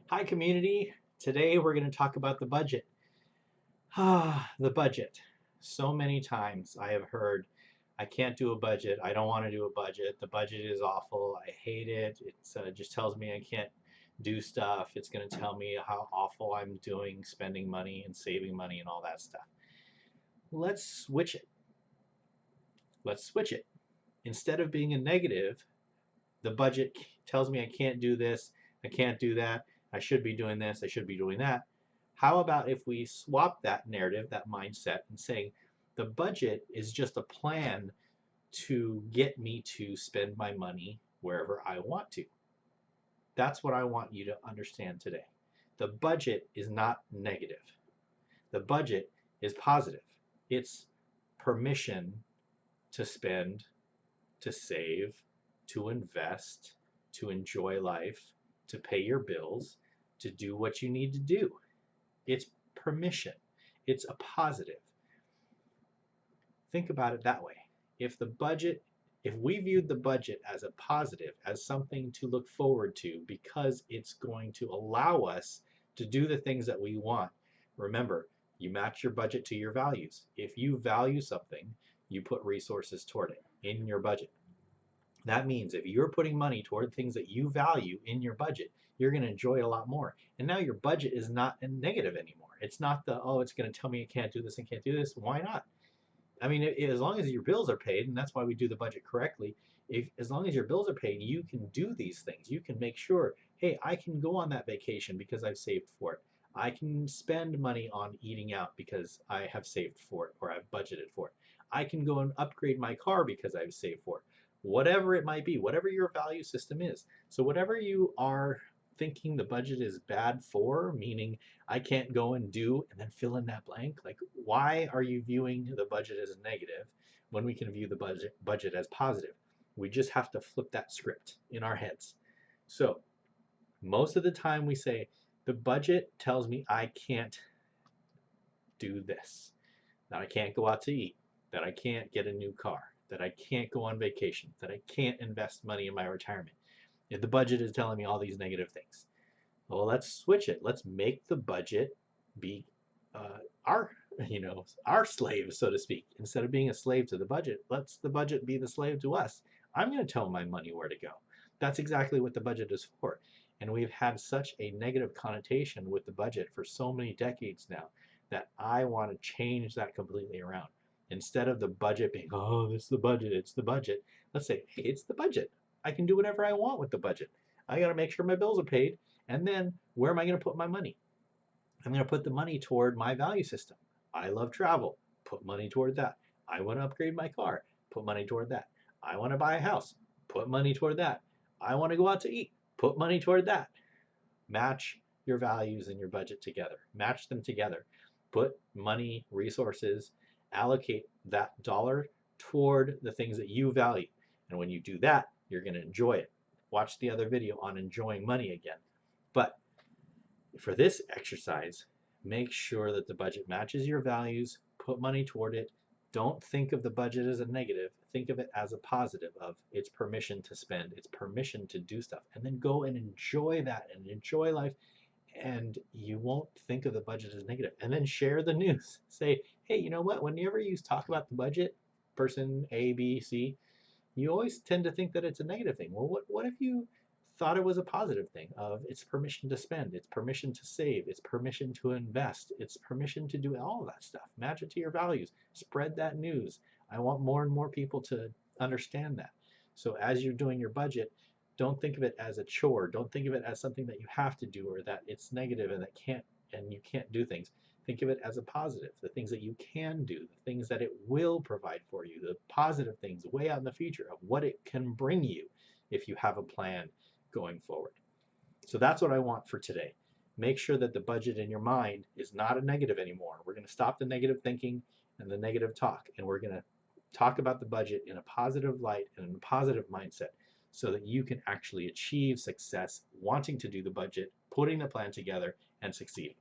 Hi, community. Today we're going to talk about the budget. The budget. So many times I have heard, I can't do a budget. I don't want to do a budget. The budget is awful. I hate it. It just tells me I can't do stuff. It's going to tell me how awful I'm doing spending money and saving money and all that stuff. Let's switch it. Let's switch it. Instead of being a negative, the budget tells me I can't do this, I can't do that, I should be doing this, I should be doing that. How about if we swap that narrative, that mindset, and saying the budget is just a plan to get me to spend my money wherever I want to? That's what I want you to understand today. The budget is not negative. The budget is positive. It's permission to spend, to save, to invest, to enjoy life, to pay your bills, to do what you need to do. It's permission. It's a positive. Think about it that way. If we viewed the budget as a positive, as something to look forward to because it's going to allow us to do the things that we want. Remember, you match your budget to your values. If you value something, you put resources toward it in your budget. That means if you're putting money toward things that you value in your budget, you're going to enjoy it a lot more. And now your budget is not a negative anymore. It's not oh, it's going to tell me I can't do this and can't do this. Why not? I mean, as long as your bills are paid, and that's why we do the budget correctly, as long as your bills are paid, you can do these things. You can make sure, hey, I can go on that vacation because I've saved for it. I can spend money on eating out because I have saved for it or I've budgeted for it. I can go and upgrade my car because I've saved for it. Whatever it might be, whatever your value system is. So whatever you are thinking the budget is bad for, meaning I can't go and do and then fill in that blank, like why are you viewing the budget as negative when we can view the budget as positive? We just have to flip that script in our heads. So most of the time we say the budget tells me I can't do this, that I can't go out to eat, that I can't get a new car, that I can't go on vacation, that I can't invest money in my retirement. If the budget is telling me all these negative things, well, let's switch it. Let's make the budget be our, our slave, so to speak. Instead of being a slave to the budget, let's the budget be the slave to us. I'm going to tell my money where to go. That's exactly what the budget is for. And we've had such a negative connotation with the budget for so many decades now that I want to change that completely around. Instead of the budget being, oh, it's the budget, it's the budget, let's say, hey, it's the budget. I can do whatever I want with the budget. I got to make sure my bills are paid. And then where am I going to put my money? I'm going to put the money toward my value system. I love travel. Put money toward that. I want to upgrade my car. Put money toward that. I want to buy a house. Put money toward that. I want to go out to eat. Put money toward that. Match your values and your budget together. Match them together. Put money, resources, allocate that dollar toward the things that you value. And when you do that, you're going to enjoy it. Watch the other video on enjoying money again. But for this exercise, make sure that the budget matches your values, put money toward it. Don't think of the budget as a negative. Think of it as a positive of it's permission to spend, it's permission to do stuff. And then go and enjoy that and enjoy life. And you won't think of the budget as negative. And then share the news. Say, hey, you know what? Whenever you talk about the budget, person A, B, C, you always tend to think that it's a negative thing. Well, what if you thought it was a positive thing of it's permission to spend, it's permission to save, it's permission to invest, it's permission to do all of that stuff. Match it to your values. Spread that news. I want more and more people to understand that. So as you're doing your budget, don't think of it as a chore. Don't think of it as something that you have to do or that it's negative and you can't do things. Think of it as a positive, the things that you can do, the things that it will provide for you, the positive things way out in the future of what it can bring you if you have a plan going forward. So that's what I want for today. Make sure that the budget in your mind is not a negative anymore. We're going to stop the negative thinking and the negative talk, and we're going to talk about the budget in a positive light and in a positive mindset so that you can actually achieve success wanting to do the budget, putting the plan together, and succeeding.